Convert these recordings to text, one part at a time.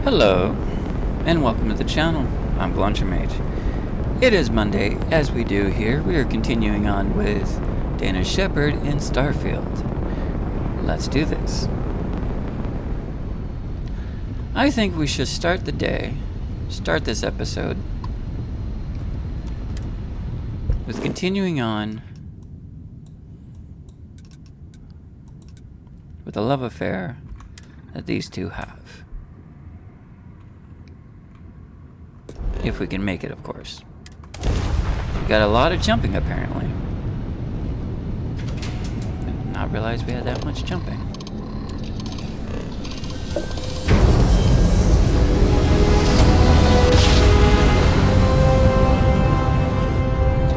Hello, and welcome to the channel. I'm Mage. It is Monday, as we do here. We are continuing on with Dana Shepard in Starfield. Let's do this. I think we should start this episode, with continuing on with the love affair that these two have. If we can make it, of course. We got a lot of jumping, apparently. Did not realize we had that much jumping.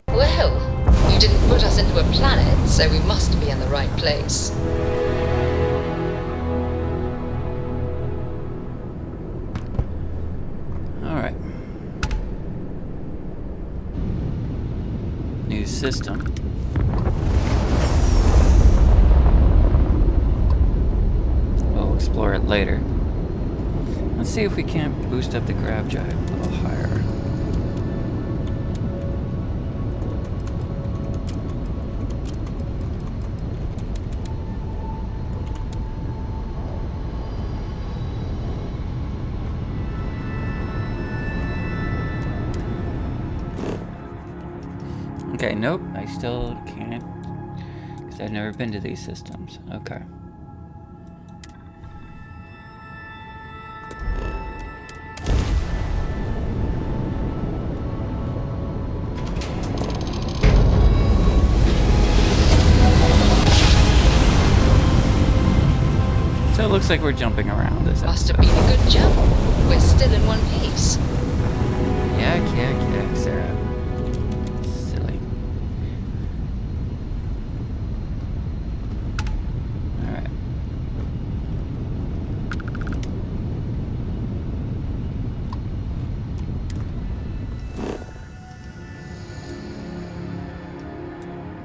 Well, you didn't put us into a planet, so we must be in the right place. Alright. New system. We'll explore it later. Let's see if we can't boost up the grav drive a little higher. Okay, nope, I still can't, because I've never been to these systems. Okay. So it looks like we're jumping around this Must have been a good jump. We're still in one piece. Yeah, Sarah. Silly. Alright.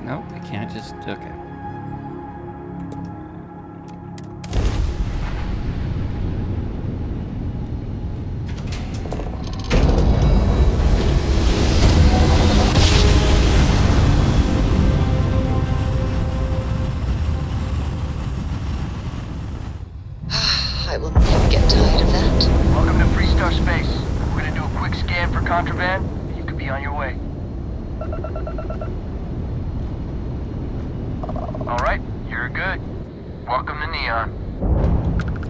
Nope, I can't just... Okay. I will never get tired of that. Welcome to Freestar Space. We're gonna do a quick scan for contraband, and you could be on your way. Alright, you're good. Welcome to Neon.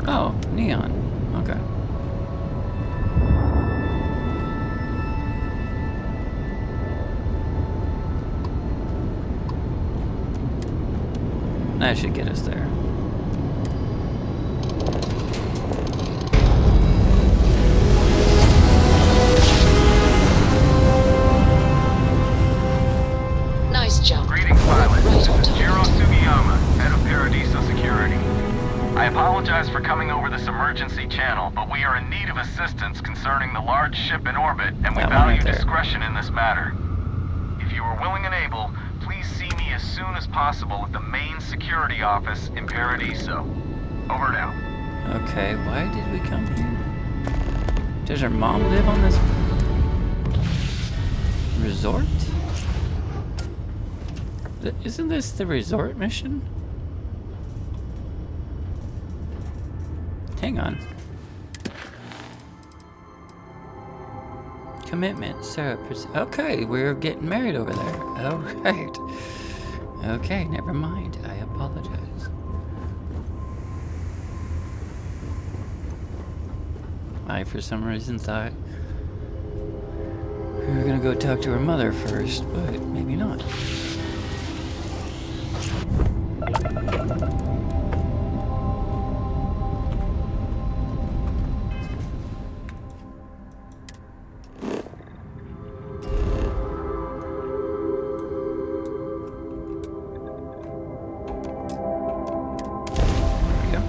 Oh, neon. Okay. That should get us there. Nice jump. Greetings, pilot. Right This on is top Jiro of it. Sugiyama, head of Paradiso Security. I apologize for coming over this emergency channel, but we are in need of assistance concerning the large ship in orbit, and we That one value right there. discretion in this matter. If you are willing and able, please see me as soon as possible at the main security office in Paradiso. Over and out. Okay, why did we come here? Does her mom live on this resort? Isn't this the resort mission? Hang on. Commitment, Sarah. Okay, we're getting married over there. All right. Okay, never mind. I apologize. I, for some reason, thought we were gonna go talk to her mother first, but maybe not. There we go.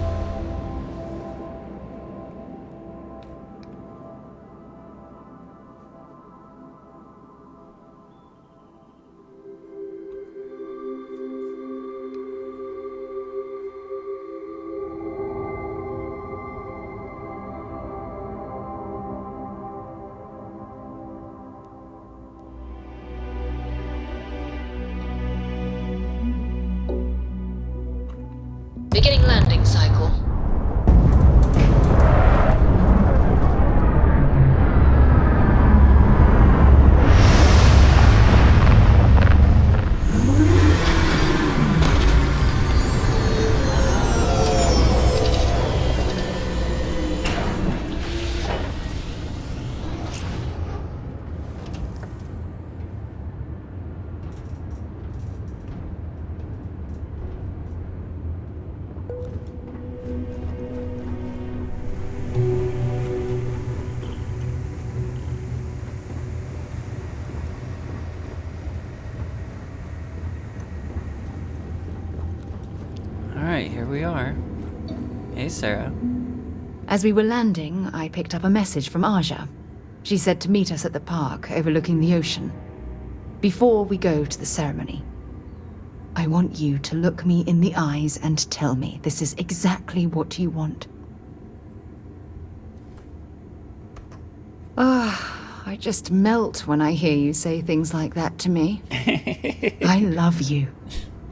Sarah. As we were landing, I picked up a message from Aja. She said to meet us at the park overlooking the ocean. Before we go to the ceremony, I want you to look me in the eyes and tell me this is exactly what you want. I just melt when I hear you say things like that to me. I love you,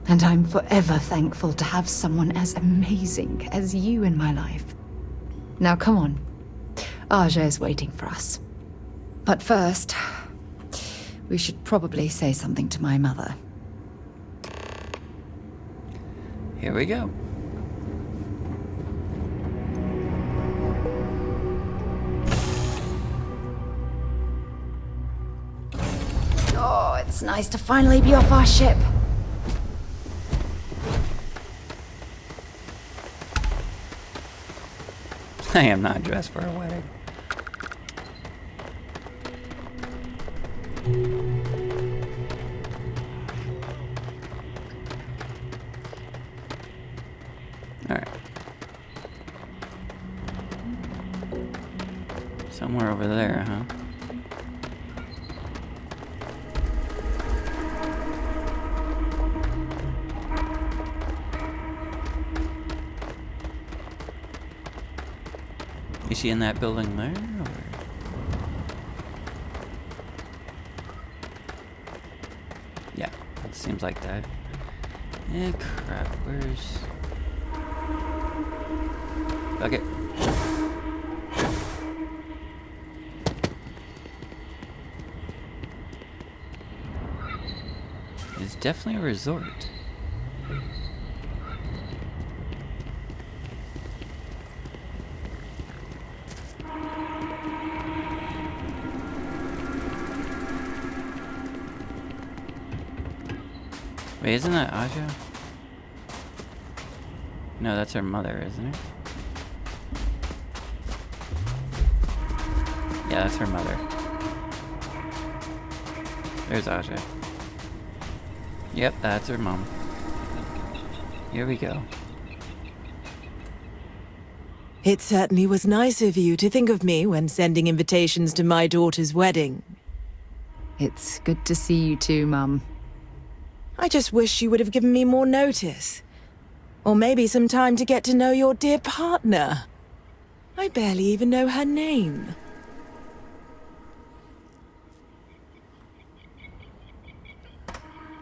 and I'm forever thankful to have someone as amazing as you in my life. Now come on, Aja is waiting for us. But first, we should probably say something to my mother. Here we go. Oh, it's nice to finally be off our ship. I am not dressed for a wedding. Alright. Somewhere over there, huh? Is she in that building there, or? Yeah, it seems like that. Eh, crap, where's... Okay. It's definitely a resort. Wait, isn't that Aja? No, that's her mother, isn't it? Yeah, that's her mother. There's Aja. Yep, that's her mom. Here we go. It certainly was nice of you to think of me when sending invitations to my daughter's wedding. It's good to see you too, Mum. I just wish you would have given me more notice. Or maybe some time to get to know your dear partner. I barely even know her name.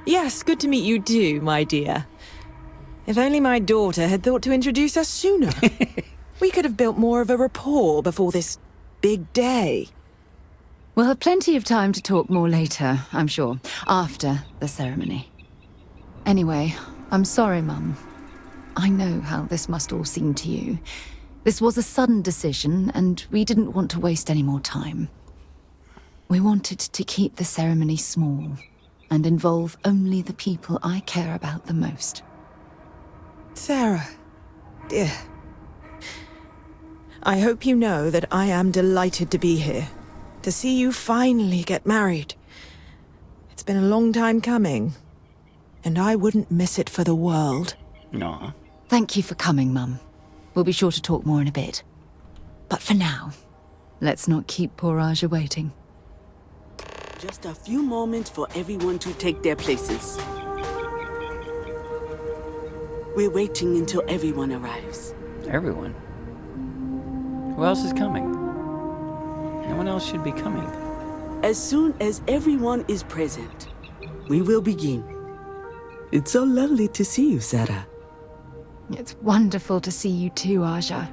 Yes, good to meet you too, my dear. If only my daughter had thought to introduce us sooner. We could have built more of a rapport before this big day. We'll have plenty of time to talk more later, I'm sure, after the ceremony. Anyway, I'm sorry, Mum. I know how this must all seem to you. This was a sudden decision, and we didn't want to waste any more time. We wanted to keep the ceremony small and involve only the people I care about the most. Sarah, dear. I hope you know that I am delighted to be here, to see you finally get married. It's been a long time coming, and I wouldn't miss it for the world. Aw. Thank you for coming, Mum. We'll be sure to talk more in a bit. But for now, let's not keep poor Aja waiting. Just a few moments for everyone to take their places. We're waiting until everyone arrives. Everyone? Who else is coming? No one else should be coming. As soon as everyone is present, we will begin. It's so lovely to see you, Sarah. It's wonderful to see you too, Aja.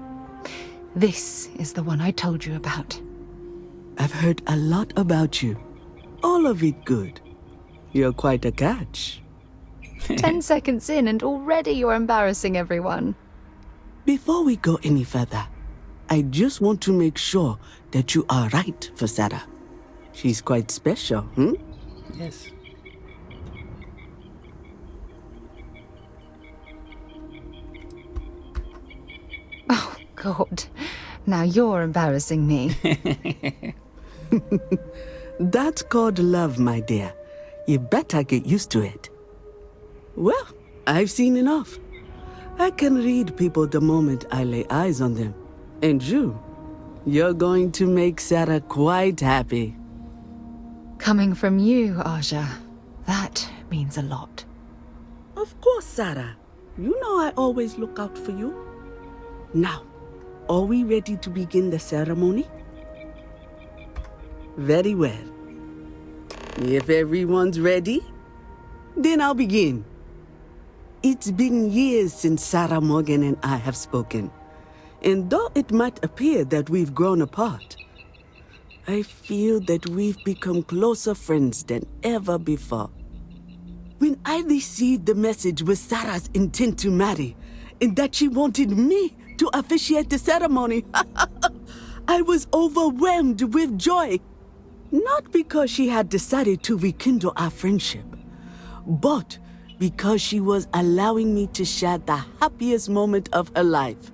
This is the one I told you about. I've heard a lot about you. All of it good. You're quite a catch. 10 seconds in and already you're embarrassing everyone. Before we go any further, I just want to make sure that you are right for Sarah. She's quite special, Yes. Oh, God. Now you're embarrassing me. That's called love, my dear. You better get used to it. Well, I've seen enough. I can read people the moment I lay eyes on them. And you're going to make Sarah quite happy. Coming from you, Aja, that means a lot. Of course, Sarah. You know I always look out for you. Now, are we ready to begin the ceremony? Very well. If everyone's ready, then I'll begin. It's been years since Sarah Morgan and I have spoken. And though it might appear that we've grown apart, I feel that we've become closer friends than ever before. When I received the message with Sarah's intent to marry, and that she wanted me to officiate the ceremony, I was overwhelmed with joy. Not because she had decided to rekindle our friendship, but because she was allowing me to share the happiest moment of her life.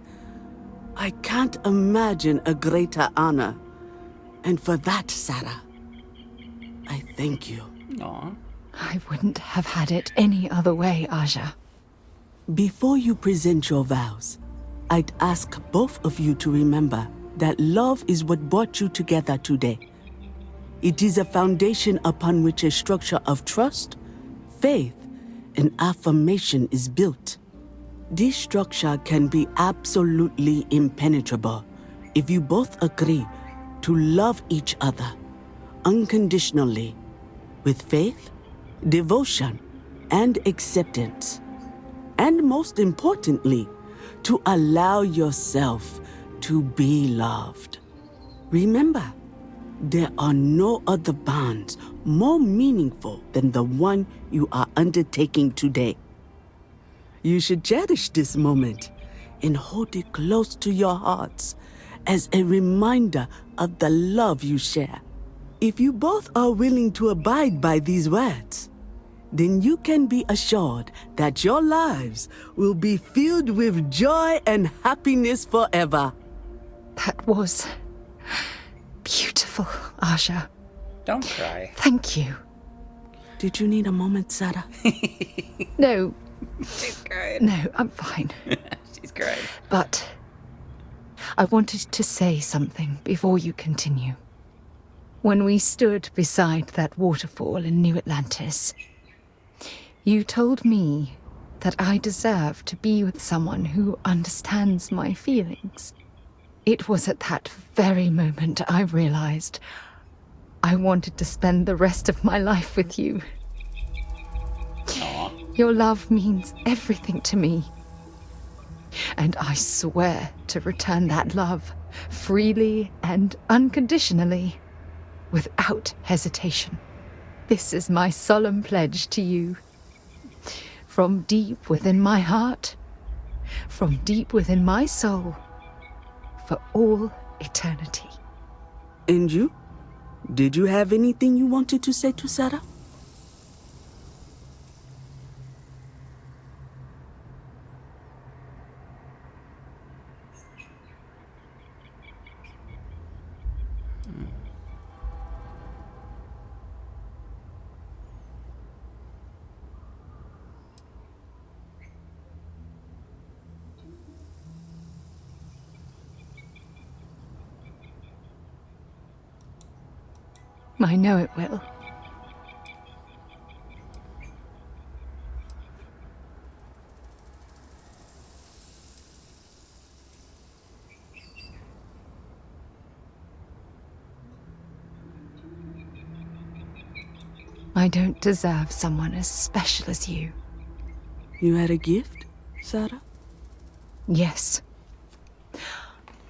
I can't imagine a greater honor. And for that, Sarah, I thank you. Aw. I wouldn't have had it any other way, Aja. Before you present your vows, I'd ask both of you to remember that love is what brought you together today. It is a foundation upon which a structure of trust, faith, and affirmation is built. This structure can be absolutely impenetrable if you both agree to love each other unconditionally, with faith, devotion, and acceptance. And most importantly, to allow yourself to be loved. Remember, there are no other bonds more meaningful than the one you are undertaking today. You should cherish this moment and hold it close to your hearts as a reminder of the love you share. If you both are willing to abide by these words, then you can be assured that your lives will be filled with joy and happiness forever. That was beautiful, Aja. Don't cry. Thank you. Did you need a moment, Sarah? No, She's crying. no, I'm fine. She's crying. But I wanted to say something before you continue. When we stood beside that waterfall in New Atlantis, you told me that I deserve to be with someone who understands my feelings. It was at that very moment I realized I wanted to spend the rest of my life with you. Aw. Your love means everything to me. And I swear to return that love freely and unconditionally, without hesitation. This is my solemn pledge to you. From deep within my heart, from deep within my soul, for all eternity. And you? Did you have anything you wanted to say to Sarah? I know it will. I don't deserve someone as special as you. You had a gift, Sarah? Yes.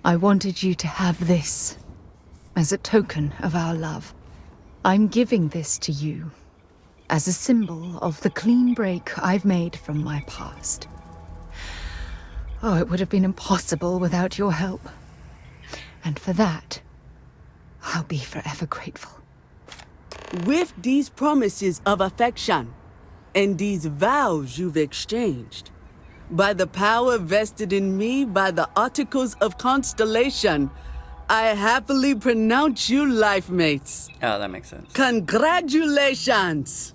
I wanted you to have this as a token of our love. I'm giving this to you as a symbol of the clean break I've made from my past. Oh, it would have been impossible without your help. And for that, I'll be forever grateful. With these promises of affection and these vows you've exchanged, by the power vested in me by the Articles of Constellation, I happily pronounce you life mates. Oh, that makes sense. Congratulations!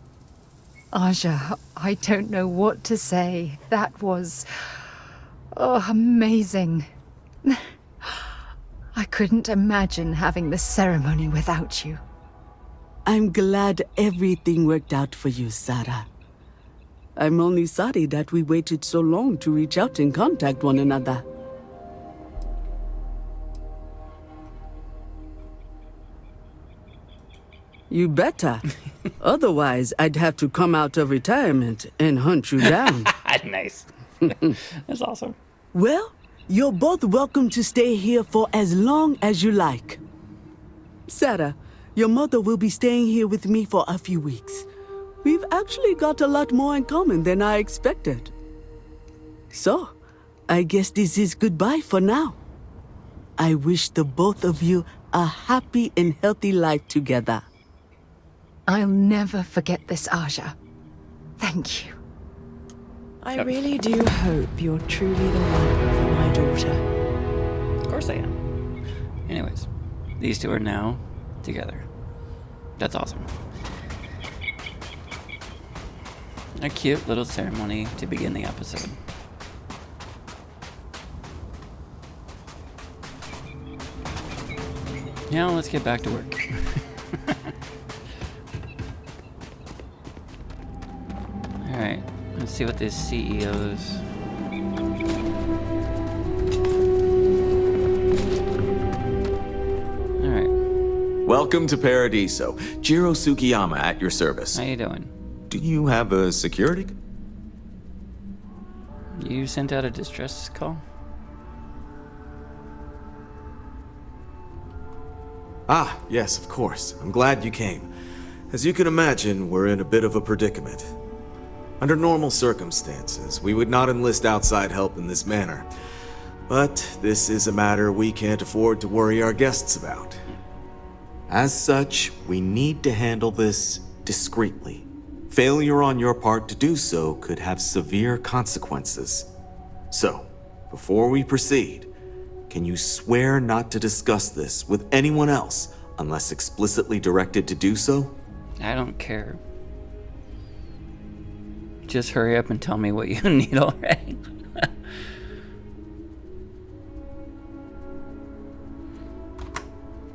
Aja, I don't know what to say. That was Oh, amazing. I couldn't imagine having the ceremony without you. I'm glad everything worked out for you, Sarah. I'm only sorry that we waited so long to reach out and contact one another. You better. Otherwise, I'd have to come out of retirement and hunt you down. Nice. That's awesome. Well, you're both welcome to stay here for as long as you like. Sarah, your mother will be staying here with me for a few weeks. We've actually got a lot more in common than I expected. So, I guess this is goodbye for now. I wish the both of you a happy and healthy life together. I'll never forget this, Aja. Thank you. I really do hope you're truly the one for my daughter. Of course I am. Anyways, these two are now together. That's awesome. A cute little ceremony to begin the episode. Now let's get back to work. Alright, let's see what this CEO's... Alright, Welcome to Paradiso. Jiro Tsukiyama at your service. how you doing? Do you have a security? You sent out a distress call? Ah, yes, of course. I'm glad you came. As you can imagine, we're in a bit of a predicament. Under normal circumstances, we would not enlist outside help in this manner. But this is a matter we can't afford to worry our guests about. As such, we need to handle this discreetly. Failure on your part to do so could have severe consequences. So, before we proceed, can you swear not to discuss this with anyone else unless explicitly directed to do so? I don't care. Just hurry up and tell me what you need already.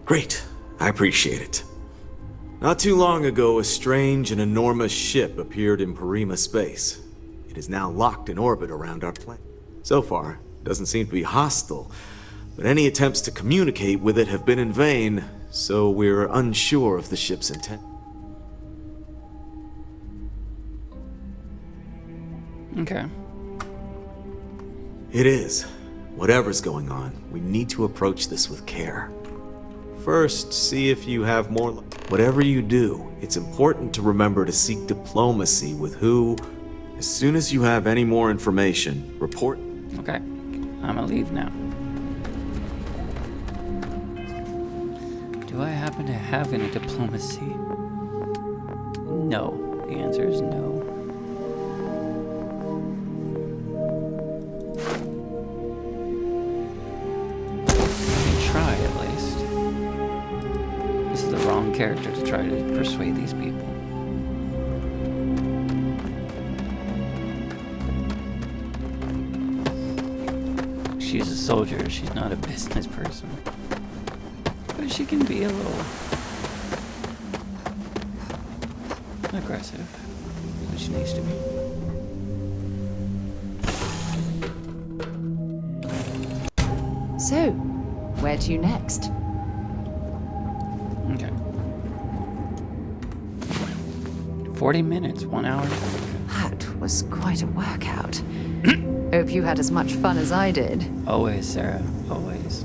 Great. I appreciate it. Not too long ago, a strange and enormous ship appeared in Parima space. It is now locked in orbit around our planet. So far, it doesn't seem to be hostile, but any attempts to communicate with it have been in vain, so we're unsure of the ship's intent. Okay. It is. Whatever's going on, we need to approach this with care. First, see if you have more... Whatever you do, it's important to remember to seek diplomacy with who... As soon as you have any more information, report... Okay. I'm gonna leave now. Do I happen to have any diplomacy? No. The answer is no. Try at least. This is the wrong character to try to persuade these people. She's a soldier, she's not a business person. But she can be a little aggressive, when she needs to be. So, where to next? Okay. 40 minutes, 1 hour. That was quite a workout. Hope you had as much fun as I did. Always, Sarah, always.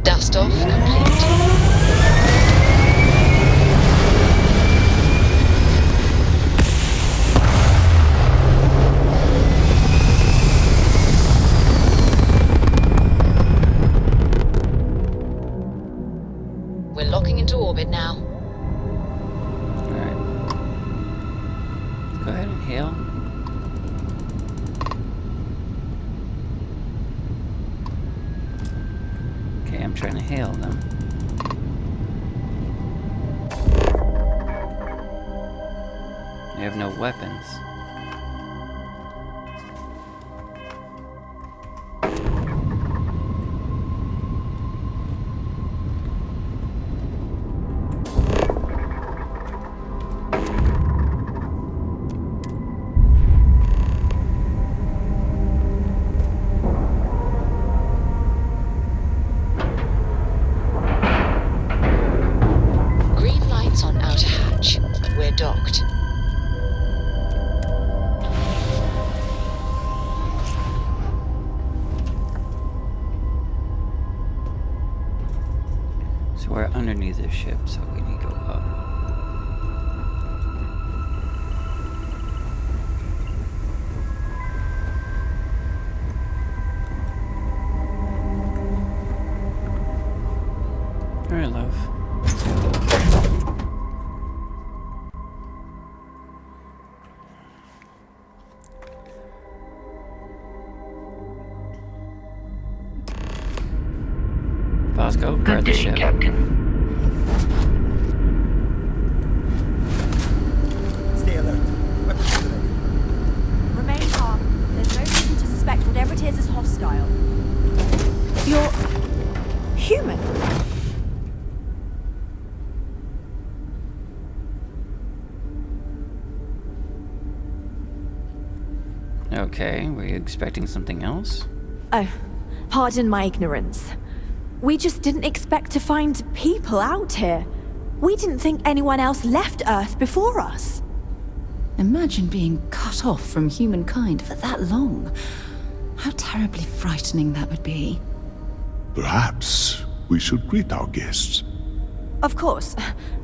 Dust off complete. hail them. They have no weapons. Green lights on outer hatch. We're docked. So we're underneath the ship, so we need to go up. Alright, love. Bosco, guard the ship. Stay alert. Weapons ready. Remain calm. There's no reason to suspect whatever it is hostile. You're human. Okay, were you expecting something else? Oh, pardon my ignorance. We just didn't expect to find people out here. We didn't think anyone else left Earth before us. Imagine being cut off from humankind for that long. How terribly frightening that would be. Perhaps we should greet our guests. Of course.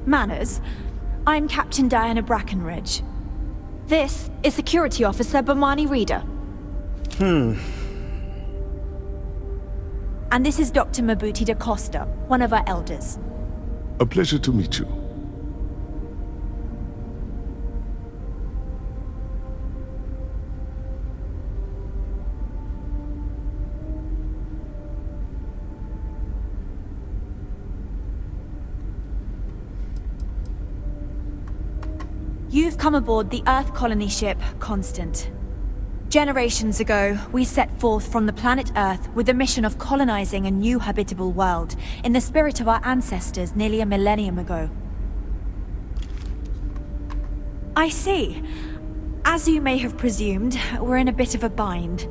Manners. I'm Captain Diana Brackenridge. This is Security Officer Bomani Reader. And this is Dr. Mabuti da Costa, one of our elders. A pleasure to meet you. You've come aboard the Earth colony ship, Constant. Generations ago, we set forth from the planet Earth with the mission of colonizing a new habitable world, in the spirit of our ancestors nearly a millennium ago. I see. As you may have presumed, we're in a bit of a bind.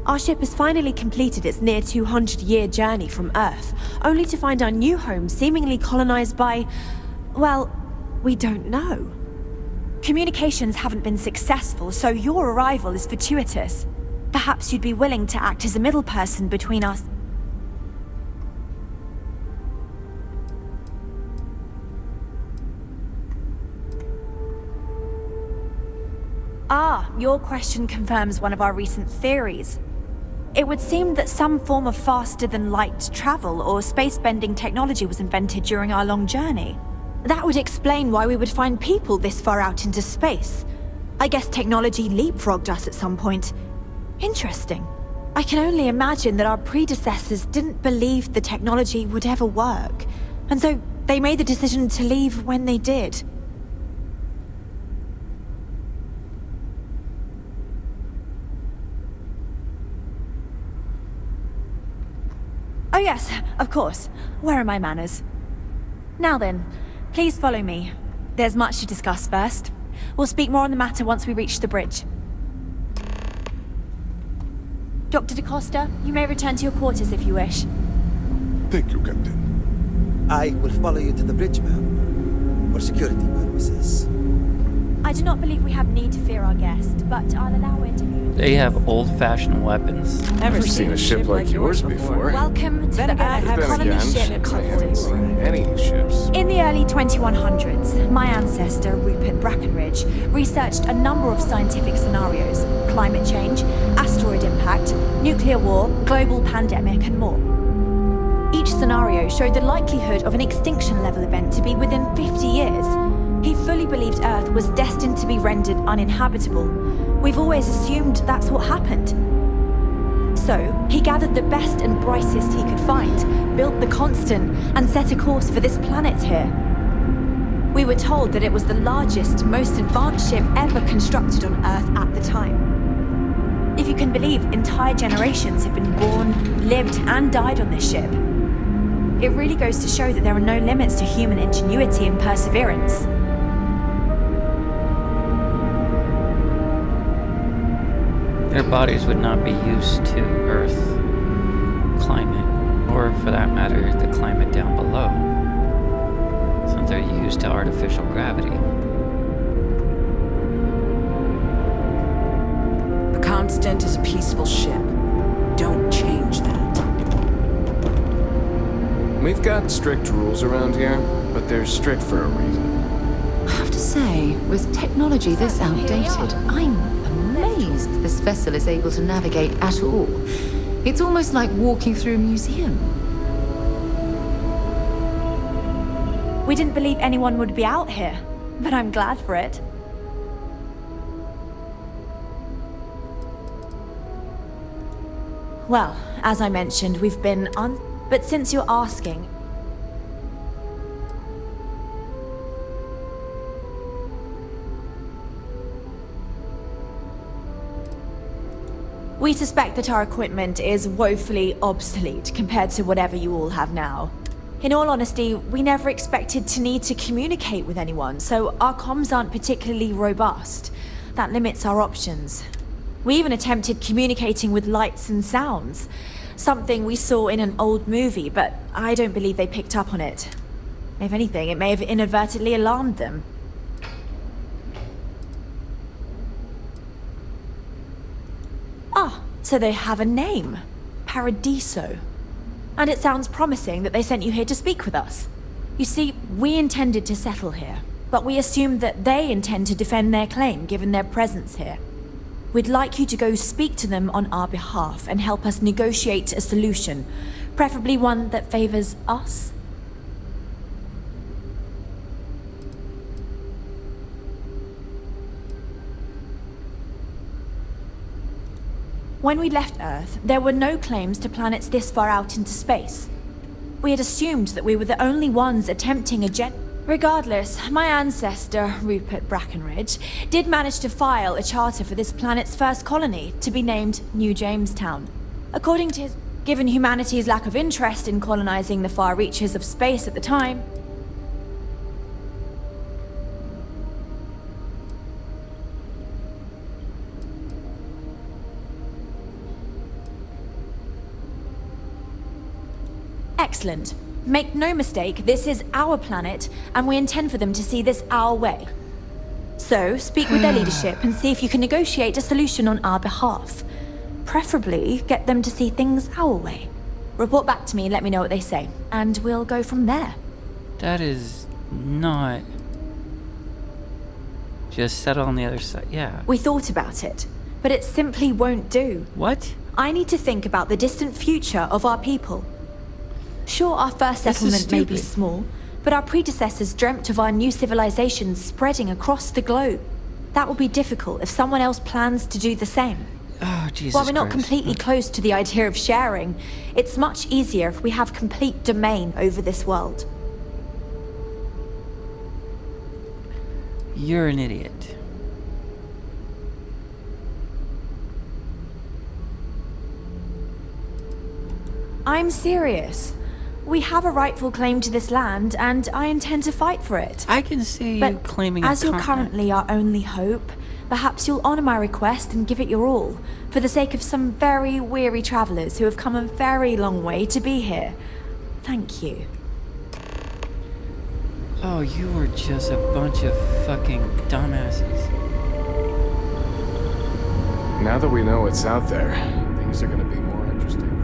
Our ship has finally completed its near 200-year journey from Earth, only to find our new home seemingly colonized by... well, we don't know. Communications haven't been successful, so your arrival is fortuitous. Perhaps you'd be willing to act as a middle person between us. Ah, your question confirms one of our recent theories. It would seem that some form of faster-than-light travel or space-bending technology was invented during our long journey. That would explain why we would find people this far out into space. I guess technology leapfrogged us at some point. Interesting. I can only imagine that our predecessors didn't believe the technology would ever work, and so they made the decision to leave when they did. Oh yes, of course. Where are my manners? Now then, please follow me. There's much to discuss first. We'll speak more on the matter once we reach the bridge. Dr. da Costa, you may return to your quarters if you wish. Thank you, Captain. I will follow you to the bridge, ma'am. For security purposes. I do not believe we have need to fear our guest, but I'll allow interviews. They have old-fashioned weapons. Never seen a ship like yours before. Welcome to the Earth Then colony again, ship I haven't seen Constant. any ships. In the early 2100s, my ancestor, Rupert Brackenridge, researched a number of scientific scenarios: climate change, asteroid impact, nuclear war, global pandemic, and more. Each scenario showed the likelihood of an extinction-level event to be within 50 years. He fully believed Earth was destined to be rendered uninhabitable. We've always assumed that's what happened. So, he gathered the best and brightest he could find, built the Constant, and set a course for this planet here. We were told that it was the largest, most advanced ship ever constructed on Earth at the time. If you can believe, entire generations have been born, lived, and died on this ship. It really goes to show that there are no limits to human ingenuity and perseverance. Their bodies would not be used to Earth climate, or for that matter, the climate down below, since they're used to artificial gravity. The Constant is a peaceful ship. Don't change that. We've got strict rules around here, but they're strict for a reason. I have to say, with technology this outdated, I'm amazed this vessel is able to navigate at all. It's almost like walking through a museum. We didn't believe anyone would be out here, but I'm glad for it. Well, as I mentioned, we've been on... But since you're asking... We suspect that our equipment is woefully obsolete compared to whatever you all have now. In all honesty, we never expected to need to communicate with anyone, so our comms aren't particularly robust. That limits our options. We even attempted communicating with lights and sounds. Something we saw in an old movie, but I don't believe they picked up on it. If anything, it may have inadvertently alarmed them. Ah, so they have a name. Paradiso. And it sounds promising that they sent you here to speak with us. You see, we intended to settle here, but we assumed that they intend to defend their claim given their presence here. We'd like you to go speak to them on our behalf and help us negotiate a solution, preferably one that favors us. When we left Earth, there were no claims to planets this far out into space. We had assumed that we were the only ones attempting a Regardless, my ancestor, Rupert Brackenridge, did manage to file a charter for this planet's first colony, to be named New Jamestown. According to his... Given humanity's lack of interest in colonizing the far reaches of space at the time... Excellent. Make no mistake, this is our planet, and we intend for them to see this our way. So, speak with their leadership and see if you can negotiate a solution on our behalf. Preferably, get them to see things our way. Report back to me and let me know what they say, and we'll go from there. That is not... Just settle on the other side, yeah. We thought about it, but it simply won't do. What? I need to think about the distant future of our people. Sure, our first settlement may be small, but our predecessors dreamt of our new civilization spreading across the globe. That will be difficult if someone else plans to do the same. Oh, Jesus While we're not Christ. completely close to the idea of sharing, it's much easier if we have complete domain over this world. You're an idiot. I'm serious. We have a rightful claim to this land, and I intend to fight for it. I can see you But claiming as a you're continent. currently our only hope, perhaps you'll honor my request and give it your all, for the sake of some very weary travelers who have come a very long way to be here. Thank you. Oh, you were just a bunch of fucking dumbasses. Now that we know what's out there, things are gonna be more interesting.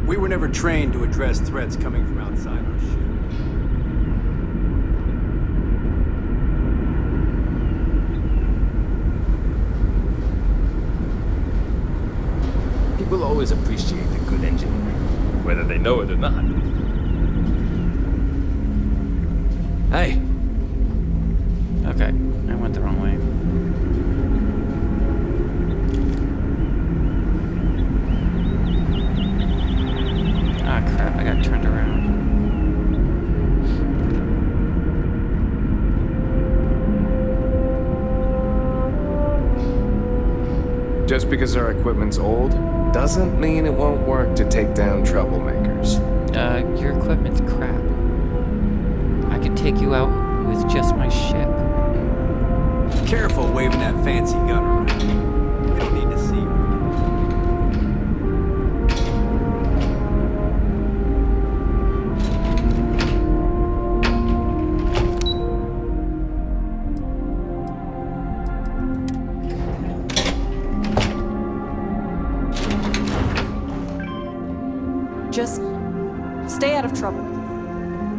We were never trained to address threats coming from outside our ship. always appreciate a good engineering, whether they know it or not. Hey. Okay, I went the wrong way. Ah, crap, I got turned around. Just because our equipment's old doesn't mean it won't work to take down troublemakers. Your equipment's crap. I could take you out with just my ship. Careful waving that fancy gun around. We don't need to see you. Just stay out of trouble.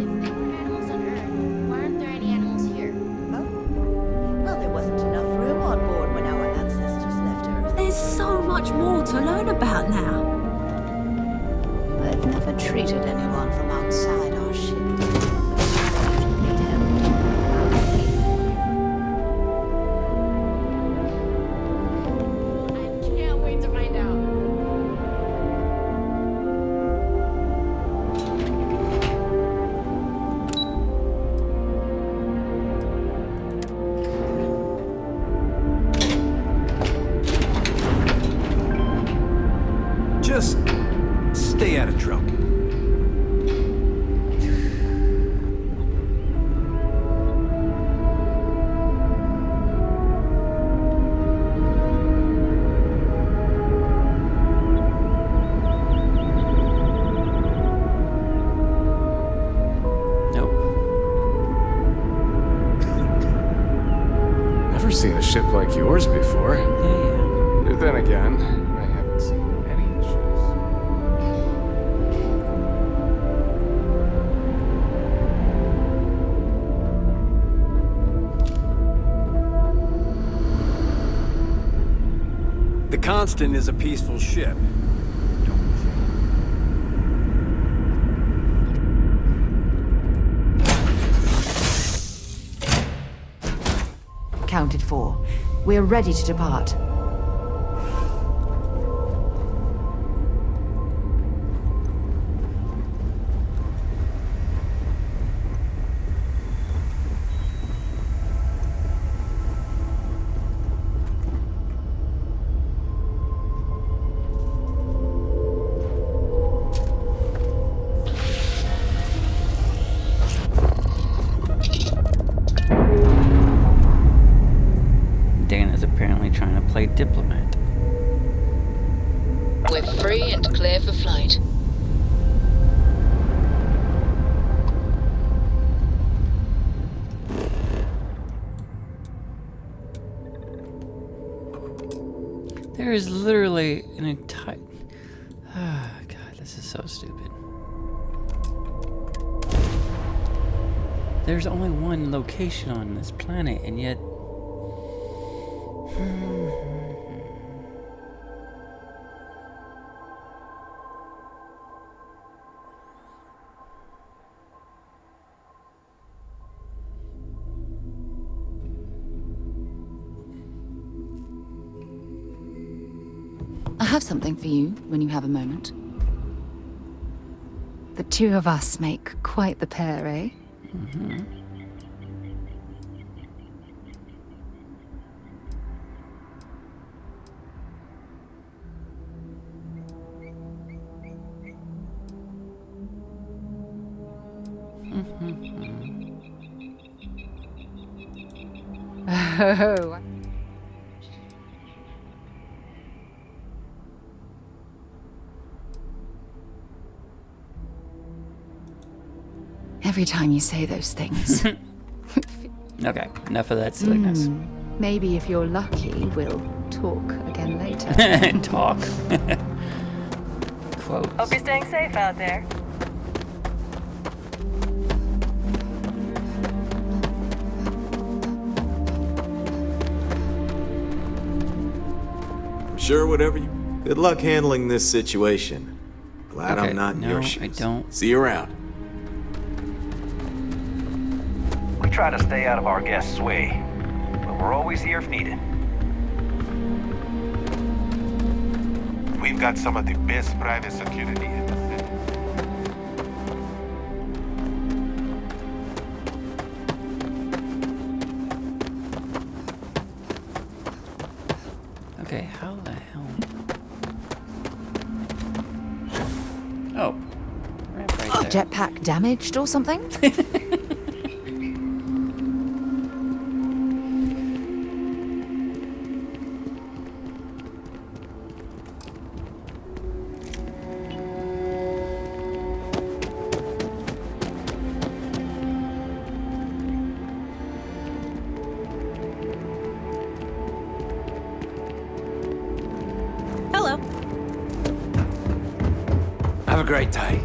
If there were animals on Earth, why aren't there any animals here? Well, there wasn't enough room on board when our ancestors left Earth. There's so much more to learn about now. I've never treated anyone from outside our ship. I can't wait to find out. Just stay out of trouble. Nope. Never seen a ship like yours before. Yeah. Then again, I haven't seen any issues. The Constant is a peaceful ship. Counted for. We're ready to depart. Dana's apparently trying to play diplomat. We're free and clear for flight. There is literally an entire... Ah, God, this is so stupid. There's only one location on this planet, and yet... I have something for you when you have a moment. The two of us make quite the pair, eh? Mm-hmm. Oh. Every time you say those things. Okay, enough of that silliness. Maybe if you're lucky, we'll talk again later. Talk. Quotes. Hope you're staying safe out there. I'm sure whatever you... Good luck handling this situation. Glad Okay, I'm not in no, your I shoes. don't. See you around. We try to stay out of our guests' way, but we're always here if needed. We've got some of the best private security in the city. Okay, how the hell? Oh. Ramp right there. Jetpack damaged or something? Hello. Have a great day.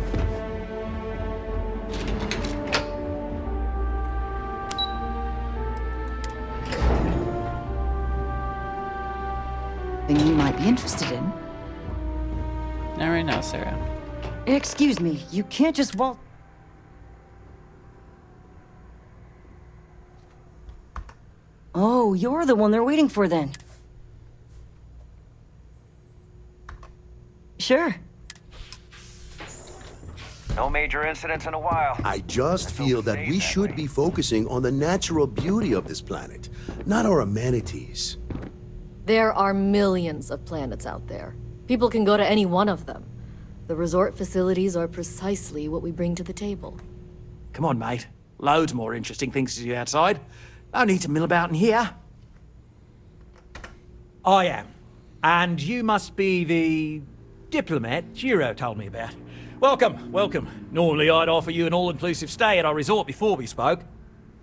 Thing you might be interested in. Not right now, Sarah. Excuse me, you can't just walk. Oh, you're the one they're waiting for then. Sure. No major incidents in a while. I just feel that we should be focusing on the natural beauty of this planet, not our amenities. There are millions of planets out there. People can go to any one of them. The resort facilities are precisely what we bring to the table. Come on, mate. Loads more interesting things to do outside. No need to mill about in here. I am. And you must be the diplomat Jiro told me about. Welcome, welcome. Normally I'd offer you an all-inclusive stay at our resort before we spoke.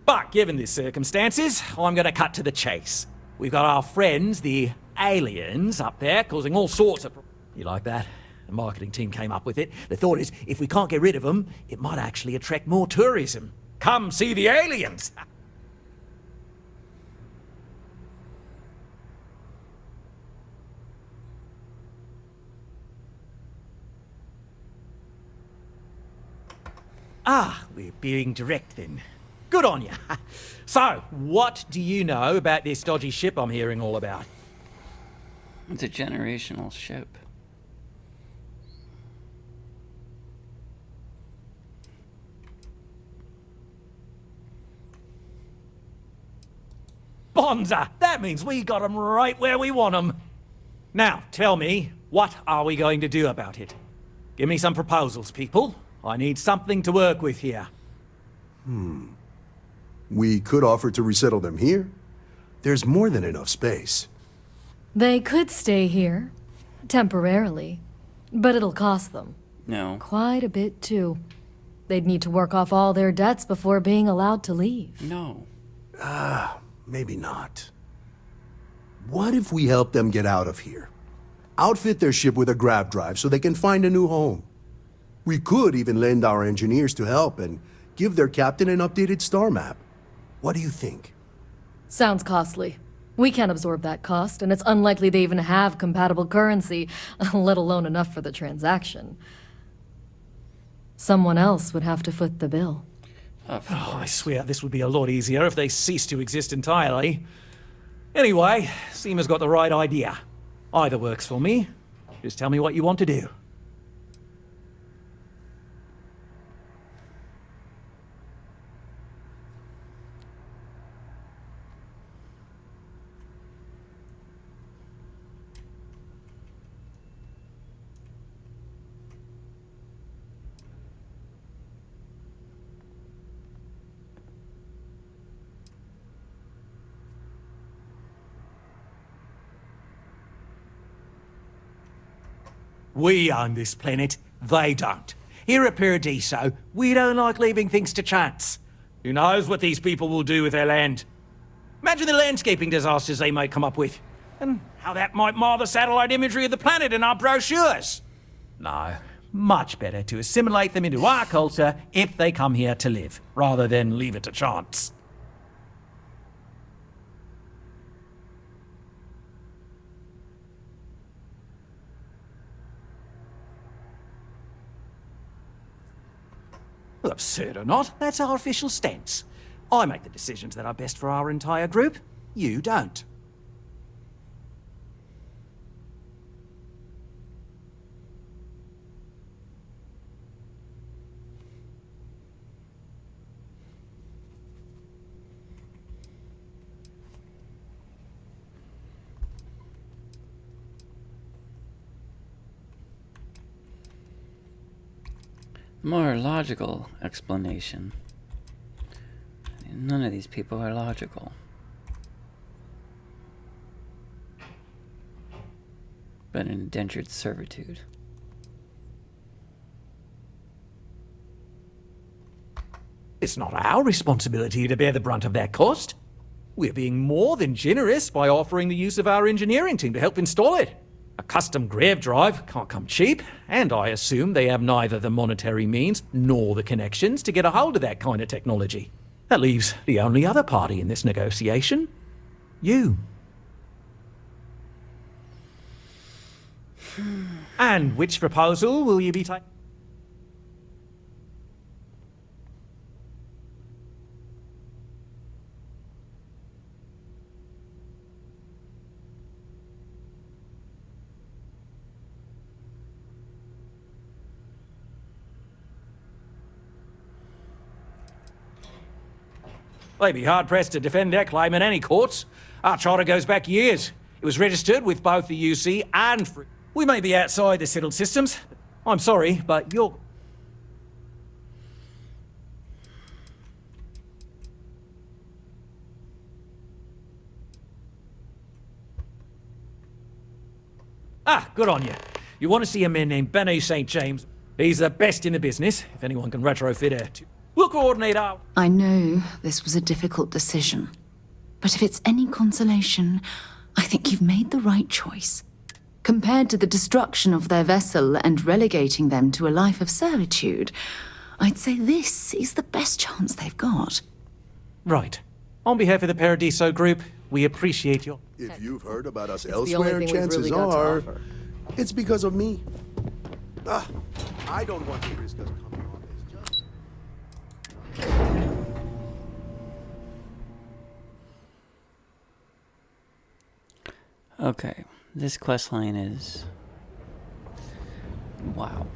But given the circumstances, I'm gonna cut to the chase. We've got our friends, the aliens, up there causing all sorts of... You like that? The marketing team came up with it. The thought is, if we can't get rid of them, it might actually attract more tourism. Come see the aliens! Ah, we're being direct then. Good on you. So, what do you know about this dodgy ship I'm hearing all about? It's a generational ship. Bonza! That means we got them right where we want them. Now, tell me, what are we going to do about it? Give me some proposals, people. I need something to work with here. We could offer to resettle them here. There's more than enough space. They could stay here, temporarily, but it'll cost them. No. Quite a bit, too. They'd need to work off all their debts before being allowed to leave. No. Maybe not. What if we help them get out of here? Outfit their ship with a grav drive so they can find a new home. We could even lend our engineers to help and give their captain an updated star map. What do you think? Sounds costly. We can't absorb that cost, and it's unlikely they even have compatible currency, let alone enough for the transaction. Someone else would have to foot the bill. Oh, I swear this would be a lot easier if they ceased to exist entirely. Anyway, Seema's got the right idea. Either works for me. Just tell me what you want to do. We own this planet, they don't. Here at Paradiso, we don't like leaving things to chance. Who knows what these people will do with their land? Imagine the landscaping disasters they might come up with, and how that might mar the satellite imagery of the planet in our brochures. No, much better to assimilate them into our culture if they come here to live, rather than leave it to chance. Well, absurd or not, that's our official stance. I make the decisions that are best for our entire group. You don't. More logical explanation. None of these people are logical. But in indentured servitude. It's not our responsibility to bear the brunt of that cost. We're being more than generous by offering the use of our engineering team to help install it. A custom grav drive can't come cheap, and I assume they have neither the monetary means nor the connections to get a hold of that kind of technology. That leaves the only other party in this negotiation. You. And which proposal will you be taking? They'd be hard-pressed to defend their claim in any courts. Our charter goes back years. It was registered with both the UC and... We may be outside the settled systems. I'm sorry, but you're... Ah, good on you. You want to see a man named Benny St. James? He's the best in the business. If anyone can retrofit it, we'll coordinate our... I know this was a difficult decision, but if it's any consolation, I think you've made the right choice. Compared to the destruction of their vessel and relegating them to a life of servitude, I'd say this is the best chance they've got. Right. On behalf of the Paradiso group, we appreciate your... If you've heard about us elsewhere, chances are it's because of me. I don't want to risk us coming on as just... Okay, this quest line is... wow.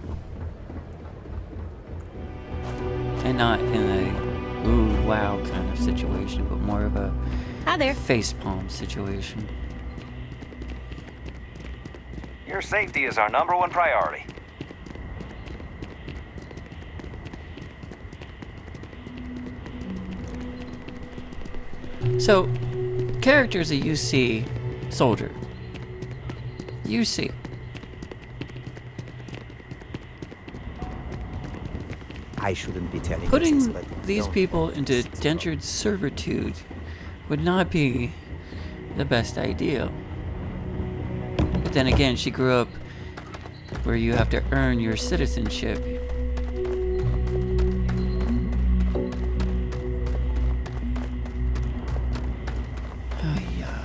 And not in a ooh wow kind of situation, but more of a Hi there. facepalm situation. Your safety is our #1 priority. So, characters that you see, soldier. You see. I shouldn't be telling you Putting this, but these people into indentured servitude would not be the best idea. But then again, she grew up where you have to earn your citizenship. Oh, yeah.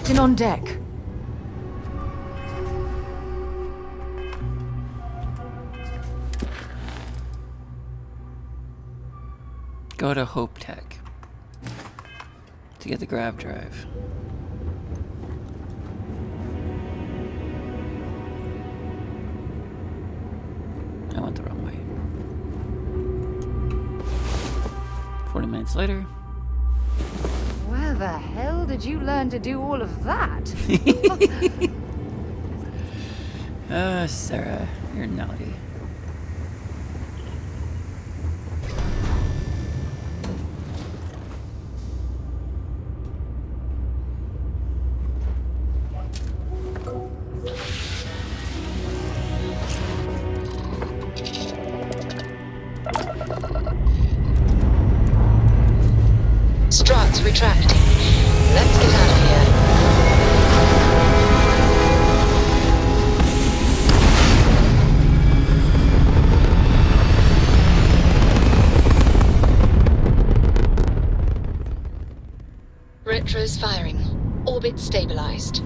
In on deck. Go to Hope Tech to get the grav drive. I went the wrong way. 40 minutes later. Where the hell did you learn to do all of that? Sarah, you're naughty. Struts retracting. Let's get out of here. Retros firing. Orbit stabilized.